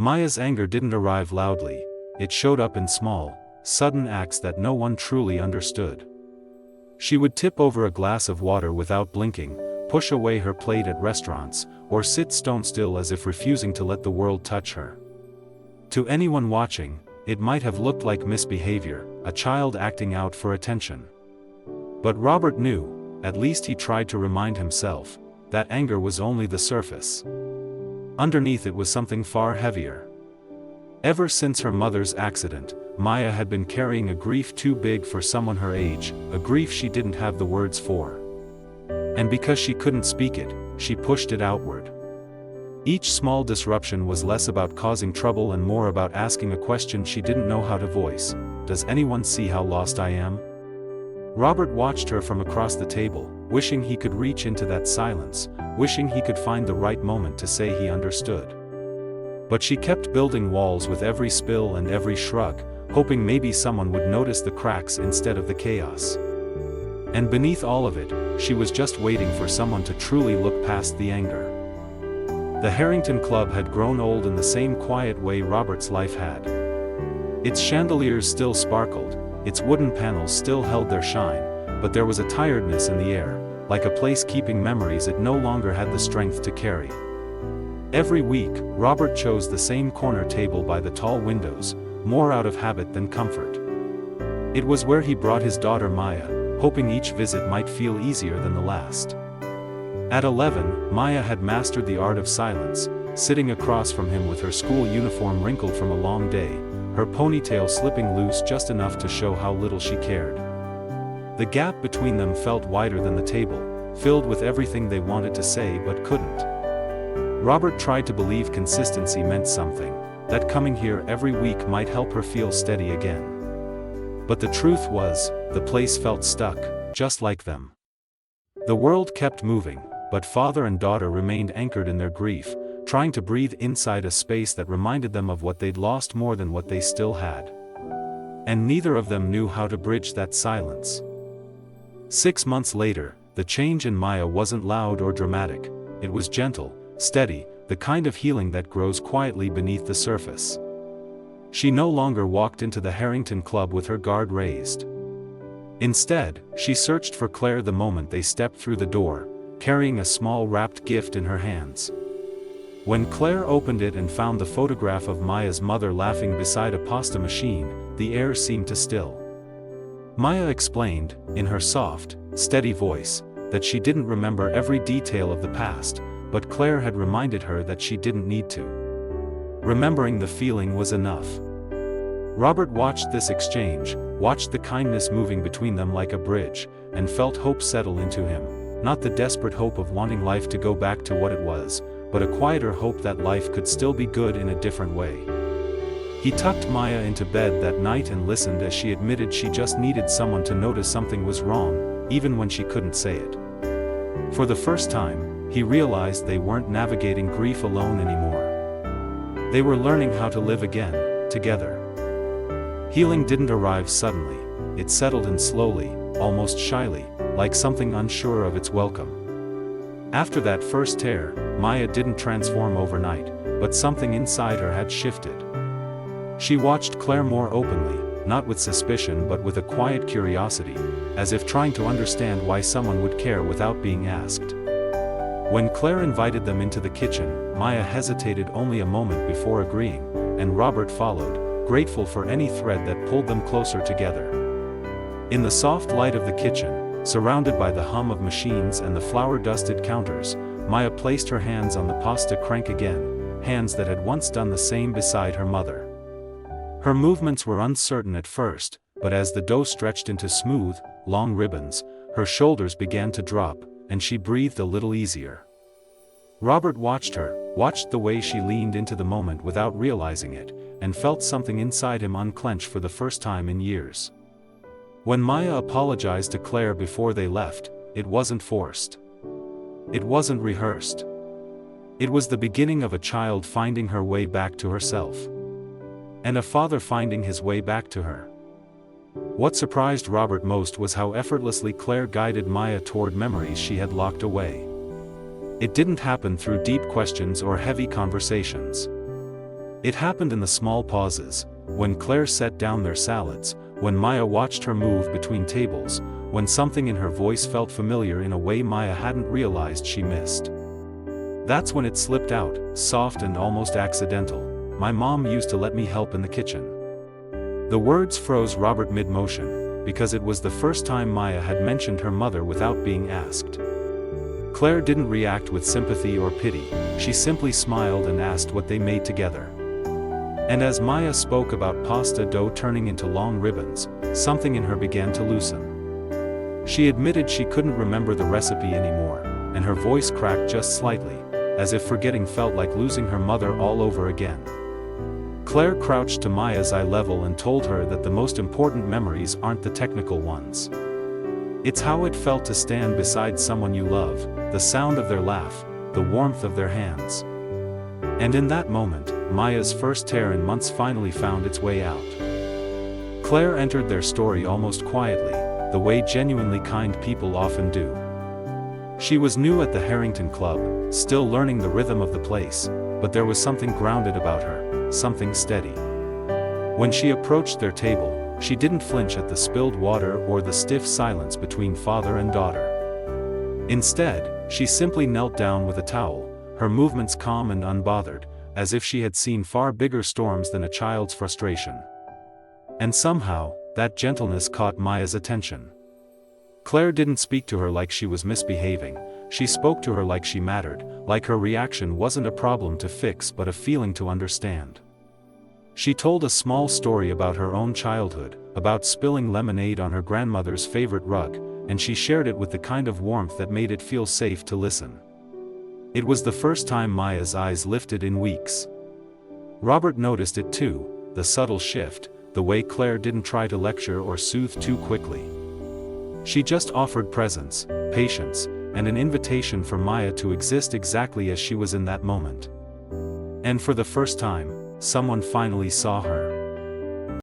Maya's anger didn't arrive loudly, it showed up in small, sudden acts that no one truly understood. She would tip over a glass of water without blinking, push away her plate at restaurants, or sit stone still as if refusing to let the world touch her. To anyone watching, it might have looked like misbehavior, a child acting out for attention. But Robert knew, at least he tried to remind himself, that anger was only the surface. Underneath it was something far heavier. Ever since her mother's accident, Maya had been carrying a grief too big for someone her age, a grief she didn't have the words for. And because she couldn't speak it, she pushed it outward. Each small disruption was less about causing trouble and more about asking a question she didn't know how to voice. Does anyone see how lost I am? Robert watched her from across the table, wishing he could reach into that silence, wishing he could find the right moment to say he understood. But she kept building walls with every spill and every shrug, hoping maybe someone would notice the cracks instead of the chaos. And beneath all of it, she was just waiting for someone to truly look past the anger. The Harrington Club had grown old in the same quiet way Robert's life had. Its chandeliers still sparkled, its wooden panels still held their shine, but there was a tiredness in the air, like a place keeping memories it no longer had the strength to carry. Every week, Robert chose the same corner table by the tall windows, more out of habit than comfort. It was where he brought his daughter Maya, hoping each visit might feel easier than the last. At 11, Maya had mastered the art of silence, sitting across from him with her school uniform wrinkled from a long day, her ponytail slipping loose just enough to show how little she cared. The gap between them felt wider than the table, filled with everything they wanted to say but couldn't. Robert tried to believe consistency meant something, that coming here every week might help her feel steady again. But the truth was, the place felt stuck, just like them. The world kept moving, but father and daughter remained anchored in their grief, trying to breathe inside a space that reminded them of what they'd lost more than what they still had. And neither of them knew how to bridge that silence. 6 months later, the change in Maya wasn't loud or dramatic, it was gentle, steady, the kind of healing that grows quietly beneath the surface. She no longer walked into the Harrington Club with her guard raised. Instead, she searched for Claire the moment they stepped through the door, carrying a small wrapped gift in her hands. When Claire opened it and found the photograph of Maya's mother laughing beside a pasta machine, the air seemed to still. Maya explained, in her soft, steady voice, that she didn't remember every detail of the past, but Claire had reminded her that she didn't need to. Remembering the feeling was enough. Robert watched this exchange, watched the kindness moving between them like a bridge, and felt hope settle into him, not the desperate hope of wanting life to go back to what it was, but a quieter hope that life could still be good in a different way. He tucked Maya into bed that night and listened as she admitted she just needed someone to notice something was wrong, even when she couldn't say it. For the first time, he realized they weren't navigating grief alone anymore. They were learning how to live again, together. Healing didn't arrive suddenly, it settled in slowly, almost shyly, like something unsure of its welcome. After that first tear, Maya didn't transform overnight, but something inside her had shifted. She watched Claire more openly, not with suspicion but with a quiet curiosity, as if trying to understand why someone would care without being asked. When Claire invited them into the kitchen, Maya hesitated only a moment before agreeing, and Robert followed, grateful for any thread that pulled them closer together. In the soft light of the kitchen, surrounded by the hum of machines and the flour-dusted counters, Maya placed her hands on the pasta crank again, hands that had once done the same beside her mother. Her movements were uncertain at first, but as the dough stretched into smooth, long ribbons, her shoulders began to drop, and she breathed a little easier. Robert watched her, watched the way she leaned into the moment without realizing it, and felt something inside him unclench for the first time in years. When Maya apologized to Claire before they left, it wasn't forced. It wasn't rehearsed. It was the beginning of a child finding her way back to herself. And a father finding his way back to her. What surprised Robert most was how effortlessly Claire guided Maya toward memories she had locked away. It didn't happen through deep questions or heavy conversations. It happened in the small pauses, when Claire set down their salads, when Maya watched her move between tables, when something in her voice felt familiar in a way Maya hadn't realized she missed. That's when it slipped out, soft and almost accidental. "My mom used to let me help in the kitchen." The words froze Robert mid-motion, because it was the first time Maya had mentioned her mother without being asked. Claire didn't react with sympathy or pity, she simply smiled and asked what they made together. And as Maya spoke about pasta dough turning into long ribbons, something in her began to loosen. She admitted she couldn't remember the recipe anymore, and her voice cracked just slightly, as if forgetting felt like losing her mother all over again. Claire crouched to Maya's eye level and told her that the most important memories aren't the technical ones. It's how it felt to stand beside someone you love, the sound of their laugh, the warmth of their hands. And in that moment, Maya's first tear in months finally found its way out. Claire entered their story almost quietly, the way genuinely kind people often do. She was new at the Harrington Club, still learning the rhythm of the place, but there was something grounded about her, something steady. When she approached their table, she didn't flinch at the spilled water or the stiff silence between father and daughter. Instead, she simply knelt down with a towel, her movements calm and unbothered, as if she had seen far bigger storms than a child's frustration. And somehow, that gentleness caught Maya's attention. Claire didn't speak to her like she was misbehaving, she spoke to her like she mattered, like her reaction wasn't a problem to fix but a feeling to understand. She told a small story about her own childhood, about spilling lemonade on her grandmother's favorite rug, and she shared it with the kind of warmth that made it feel safe to listen. It was the first time Maya's eyes lifted in weeks. Robert noticed it too, the subtle shift, the way Claire didn't try to lecture or soothe too quickly. She just offered presence, patience, and an invitation for Maya to exist exactly as she was in that moment. And for the first time, someone finally saw her.